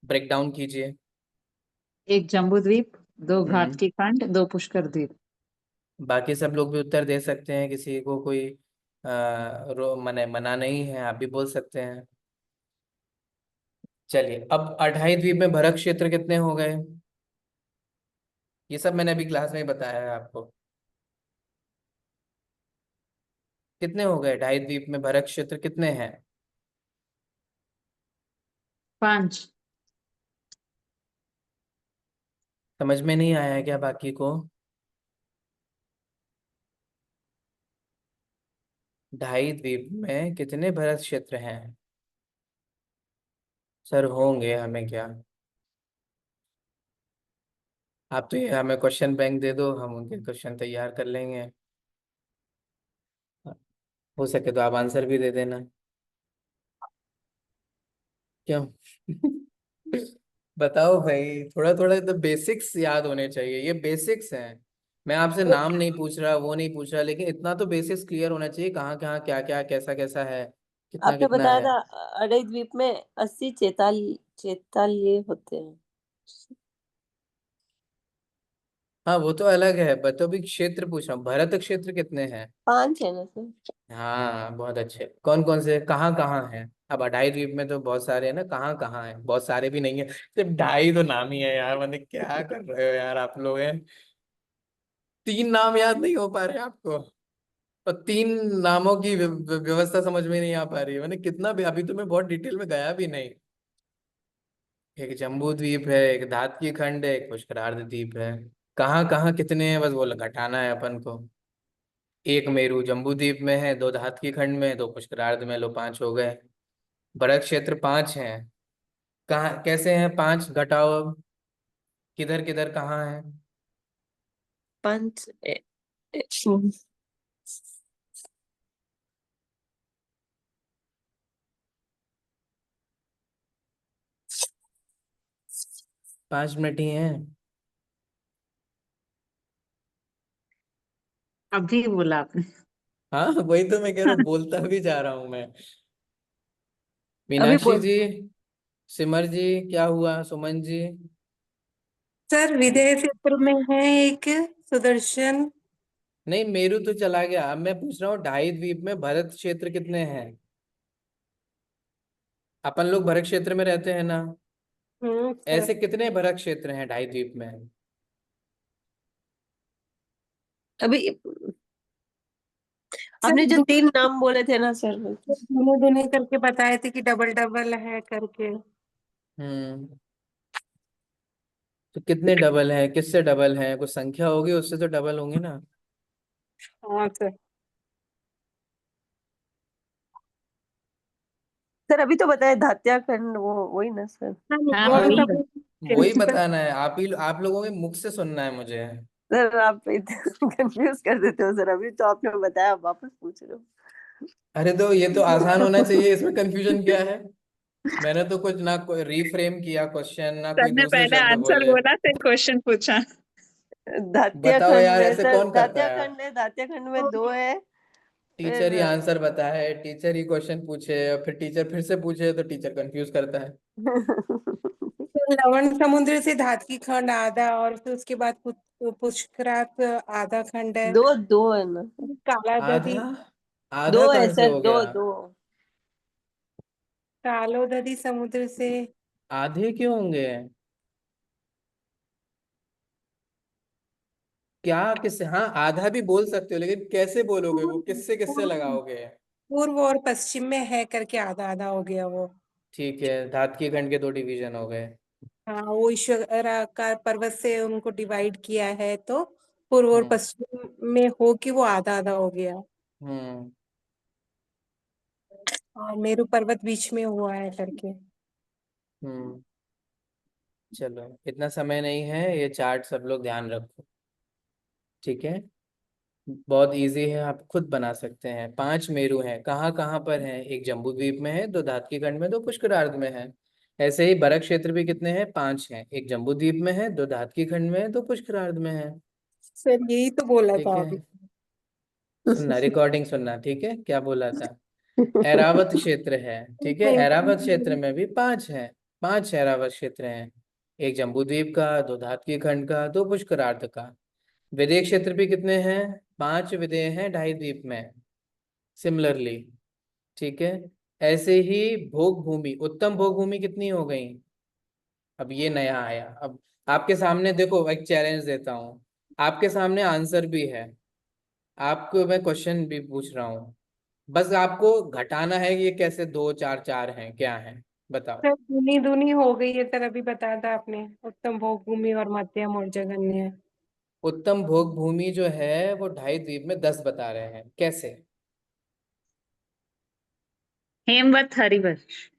ब्रेक डाउन कीजिए। एक जम्बू द्वीप, 2 घाट हम्म। की खंड, 2 पुष्कर द्वीप। बाकी सब लोग भी उत्तर दे सकते हैं, किसी को कोई मना नहीं है, आप भी बोल सकते हैं। चलिए, अब अढ़ाई द्वीप में भरत क्षेत्र कितने हो गए? ये सब मैंने अभी क्लास में ही बताया है आपको। कितने हो गए ढाई द्वीप में भरत क्षेत्र कितने हैं? 5। समझ में नहीं आया है क्या बाकी को? ढाई द्वीप में कितने भरत क्षेत्र हैं? सर होंगे, हमें क्या, आप तो ये हमें क्वेश्चन बैंक दे दो, हम उनके क्वेश्चन तैयार कर लेंगे। हो सके तो आप आंसर भी दे देना। क्यों? बताओ भाई, थोड़ा थोड़ा तो बेसिक्स याद होने चाहिए, ये बेसिक्स हैं। मैं आपसे तो नाम नहीं पूछ रहा, वो नहीं पूछ रहा, लेकिन इतना तो बेसिक्स क्लियर होना चाहिए, कहाँ कहाँ क्या क्या कैसा कैसा है, कितना आपने कितना बताया है। था अड़ई द्वीप में 80 चेताल होते हैं। हाँ वो तो अलग है, बतो भी क्षेत्र पूछ रहा हूँ, भरत क्षेत्र कितने हैं? 5 है ना सर? हाँ बहुत अच्छे। कौन कौन से, कहाँ कहाँ हैं? अब अढ़ाई द्वीप में तो बहुत सारे हैं ना, कहाँ कहाँ हैं? बहुत सारे भी नहीं है, सिर्फ ढाई तो नाम ही है यार, मैंने क्या कर रहे हो यार आप लोग हैं। तीन नाम याद नहीं हो पा रहे आपको, और तीन नामों की व्यवस्था समझ में नहीं आ पा रही है, मैंने कितना भी, अभी तो मैं बहुत डिटेल में गया भी नहीं। एक जम्बू द्वीप है, एक धातकी खंड है, एक पुष्करार्ध द्वीप है। कहाँ कहाँ कितने हैं, बस वो घटाना है अपन को। एक मेरू जम्बू द्वीप में है, दो धातकी खंड में, दो पुष्करार्ध में, लो पांच हो गए। भरत क्षेत्र पांच हैं। कहाँ कैसे हैं पांच, घटाओ अब, किधर किधर कहाँ है? 5 ए, ए, 5 मिनट ही हैं। अभी बोला आपने। हाँ वही तो मैं कह रहा हूँ, बोलता भी जा रहा हूँ मैं। अभी मीनाक्षी बोल। जी, सिमर जी, क्या हुआ? सुमन जी। सर विधेय क्षेत्र में है एक सुदर्शन। नहीं, मेरू तो चला गया। अब मैं पूछ रहा हूँ, ढाई द्वीप में भरत क्षेत्र कितने हैं? अपन लोग भरत क्षेत्र में रहते हैं ना। सर ऐसे कितने भरत क्षेत्र हैं ढाई द्वीप में? अभी सर आपने जो 3 नाम बोले थे ना सर। दुने दुने करके बताए थे कि डबल डबल है करके। हम्म। तो कितने डबल हैं, किससे डबल हैं? कुछ संख्या होगी, उससे तो डबल होंगे ना। हाँ सर। सर अभी तो बताया धात्याखंड, वो वही ना सर। हाँ कौन वही सा है। वही सर? बताना है। आप लोगों के मुख से सुनना है मुझे। सर आप कंफ्यूज कर देते हो सर, अभी तो आपने बताया, आप वापस पूछ रहे हो। अरे तो ये तो आसान होना चाहिए, इसमें कंफ्यूजन क्या है? मैंने तो कुछ ना कोई रीफ्रेम किया क्वेश्चन, ना कोई सर ने दूसरे पहले शब्द आंसर बोले। बोला फिर क्वेश्चन पूछा। बताओ धात्याखंड यार, में ऐसे सर, कौन करता है? धात्याखंड है, धात्याखंड में 2 है। टीचर फिर ही आंसर बताए, टीचर ही क्वेश्चन पूछे, और फिर टीचर फिर से पूछे, तो टीचर कंफ्यूज करता है। लवण समुद्र से धातकी खंड आधा और फिर उसके बाद पुष्करात आधा खंड है। 2 2 है ना। काला ददी, आधा? 2 आधा है कहाँ से सर, हो 2 गया? 2। कालो ददी समुद्र से। आधे क्यों होंगे? क्या, किससे? हाँ आधा भी बोल सकते हो, लेकिन कैसे बोलोगे? वो किससे किससे लगाओगे? पूर्व और पश्चिम में है करके आधा आधा हो गया वो। ठीक है, धात के खंड के 2 डिवीजन हो गए। हाँ वो ईश्वराकार पर्वत से उनको डिवाइड किया है तो पूर्व और हम्म। पश्चिम में हो कि वो आधा आधा हो गया। हम्म। और मेरू पर्वत बीच में हुआ है करके। हम्म। चलो, इतना समय नहीं है, ये चार्ट सब लोग ध्यान रखो। ठीक है, बहुत इजी है, आप खुद बना सकते हैं। 5 मेरू हैं, कहाँ कहाँ पर हैं? एक जम्बू द्वीप में है, 2 धातकी खंड में, 2 पुष्करार्ध में है। ऐसे ही बरक क्षेत्र भी कितने हैं? 5 हैं। एक जम्बू द्वीप में है, 2 धातकी खंड में है, 2 पुष्करार्ध में है। सर यही तो बोला ठीक था है, अभी। सुनना, रिकॉर्डिंग सुनना, ठीक है, क्या बोला था? ऐरावत क्षेत्र है, ठीक है, ऐरावत क्षेत्र में भी 5 हैं। 5 ऐरावत क्षेत्र हैं। एक जम्बू द्वीप का, 2 धातकी खंड का, 2 पुष्करार्ध का। विदेय क्षेत्र भी कितने हैं? 5 विदेय हैं ढाई द्वीप में, सिमिलरली। ठीक है, ऐसे ही भोग भूमि, उत्तम भोग भूमि कितनी हो गई? अब ये नया आया। अब आपके सामने देखो, एक चैलेंज देता हूँ, आपके सामने आंसर भी है, आपको मैं क्वेश्चन भी पूछ रहा हूँ, बस आपको घटाना है कि ये कैसे 2 4 4 हैं, क्या है, बताओ। सर दूनी दूनी हो गई है सर, अभी बताया था आपने उत्तम भोग भूमि और मध्यम और जघन्य। उत्तम भोग भूमि जो है वो ढाई द्वीप में 10 बता रहे हैं, कैसे? हेमवत हरिवंश।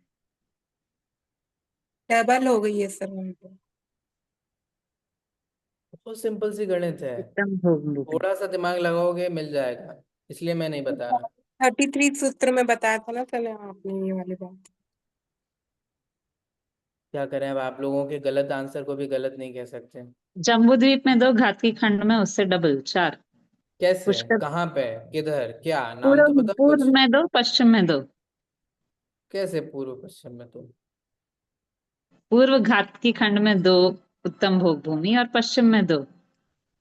डबल हो गई है सर वहाँ पे। बहुत सिंपल सी गणित है, उत्तम भोग भूमि। थोड़ा सा दिमाग लगाओगे मिल जाएगा, इसलिए मैं नहीं बता रहा। 33 सूत्र में बताया था ना सर आपने ये वाली बात। क्या करें, अब आप लोगों के गलत आंसर को भी गलत नहीं कह सकते। जम्बू द्वीप में 2, घातकी खंड में उससे डबल 4। कैसे? पुष्कर, कहाँ पे? किधर? क्या नाम तो पूर्व पता पूर्व कुछ? में 2, पश्चिम में 2। कैसे पूर्व पश्चिम में तो? पूर्व घातकी खंड में 2 उत्तम भोग भूमि और पश्चिम में 2।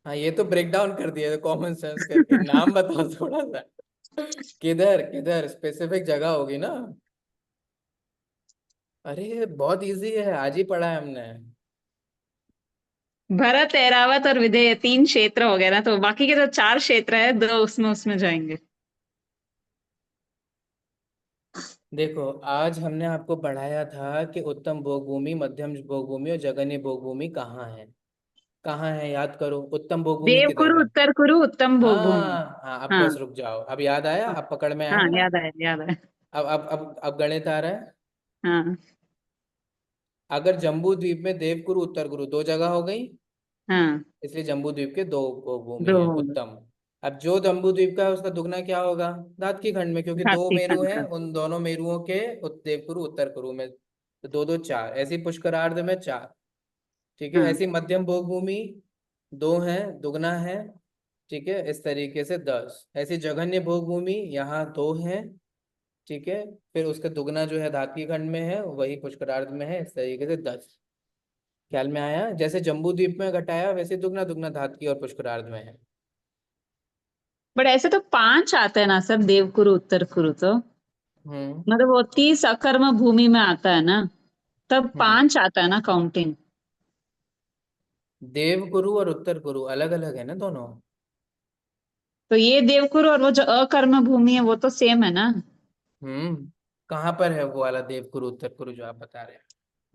हाँ ये तो ब्रेक डाउन कर दिया कॉमन सेंस करके, नाम बताओ थोड़ा सा। किधर किधर, स्पेसिफिक जगह होगी ना। अरे बहुत इजी है, आज ही पढ़ा है हमने। भरत, ऐरावत और विदेह 3 क्षेत्र हो गए ना, तो बाकी के जो 4 क्षेत्र है 2 उसमें जाएंगे। देखो, आज हमने आपको पढ़ाया था कि उत्तम भोग भूमि, मध्यम भोग भूमि और जघन्य भोग भूमि कहाँ है। कहाँ है याद करो, उत्तम भोग भूमि किधर देवकुरु, है? उत्तर कुरु, उत्तम भोग भूमि। हाँ हाँ, अब हाँ बस रुक जाओ, अब याद आया, हाँ अब पकड़ में आया हाँ, ना। याद आया याद आया। अब गणित आ रहा है। हाँ अगर जम्बू द्वीप में देवकुरु उत्तर कुरु 2 जगह हो गई, हाँ, इसलिए जम्बू द्वीप के 2 भूमि 2 है होंगे। उत्तम। अब जो जम्बू द्वीप का है उसका दुगना क्या होगा? दात की खंड में, क्योंकि 2 घातकी मेरु खंड हैं, का। उन दोनों मेरुओं के देवकुरु उत्तर कुरु में, तो 2 2 4, ऐसे ही पुष्करार्ध में 4। ठीक है। हाँ ऐसी मध्यम भोग भूमि 2 है, दुगना है। ठीक है, इस तरीके से 10। ऐसी जघन्य भोग भूमि यहाँ 2 है। ठीक है, फिर उसका दुगना जो है धातकीय खंड में है, वही पुष्करार्ध में है, इस तरीके से 10। ख्याल में आया? जैसे जम्बू द्वीप में घटाया, वैसे दुगना दुगना धातकीय और पुष्करार्ध में है। बट ऐसे तो 5 आते हैं ना सर, देवकुरु उत्तर कुरु तो हम्म मतलब वो 30 अकर्म भूमि में आता है ना, तब हम्म 5 आता है ना काउंटिंग। देव गुरु और उत्तर गुरु अलग अलग है ना दोनों। तो ये देवकुरु और वो जो अकर्म भूमि है वो तो सेम है ना। कहाँ पर है वो वाला देव गुरु उत्तर गुरु जो आप बता रहे हैं?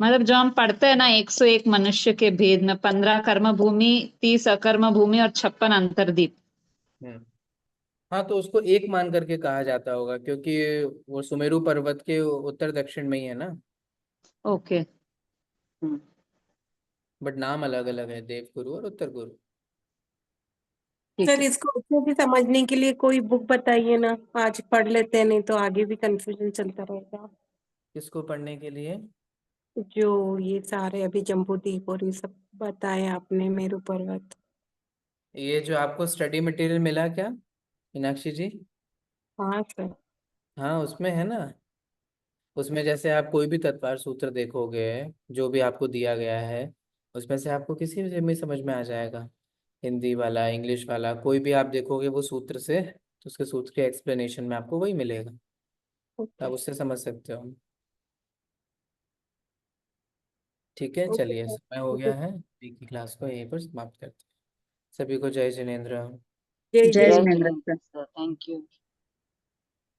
मतलब जो हम पढ़ते हैं ना 101 मनुष्य के भेद में 15 कर्म भूमि, 30 अकर्म भूमि और 56 अंतर्दीप। हम्म हाँ, तो उसको एक मान करके कहा जाता होगा, क्योंकि वो सुमेरु पर्वत के उत्तर दक्षिण में ही है ना। ओके। बट नाम अलग अलग है, देव गुरु और उत्तर गुरु। ठीक सर है। इसको अच्छे से समझने के लिए कोई बुक बताइए ना, आज पढ़ लेते हैं, नहीं तो आगे भी कंफ्यूजन चलता रहेगा। किसको पढ़ने के लिए? जो ये सारे अभी जम्बूद्वीप और ये सब बताए आपने, मेरू पर्वत। ये जो आपको स्टडी मटेरियल मिला क्या मीनाक्षी जी? हाँ सर। हाँ, उसमें है ना। उसमें जैसे आप कोई भी तत्वार सूत्र देखोगे, जो भी आपको दिया गया है, उसमें से आपको किसी भी समझ में आ जाएगा। हिंदी वाला, इंग्लिश वाला, कोई भी आप देखोगे वो सूत्र से, तो उसके सूत्र के एक्सप्लेनेशन में आपको वही मिलेगा, तो आप ओके। उससे समझ सकते हो। ठीक है, ओके चलिए सर। समय हो ओके। गया है, अभी की क्लास को यहीं पर समाप्त करते हैं। सभी को जय जिनेंद्र। जय जय जय। जय Jinendra sir. Jinendra sir, thank you.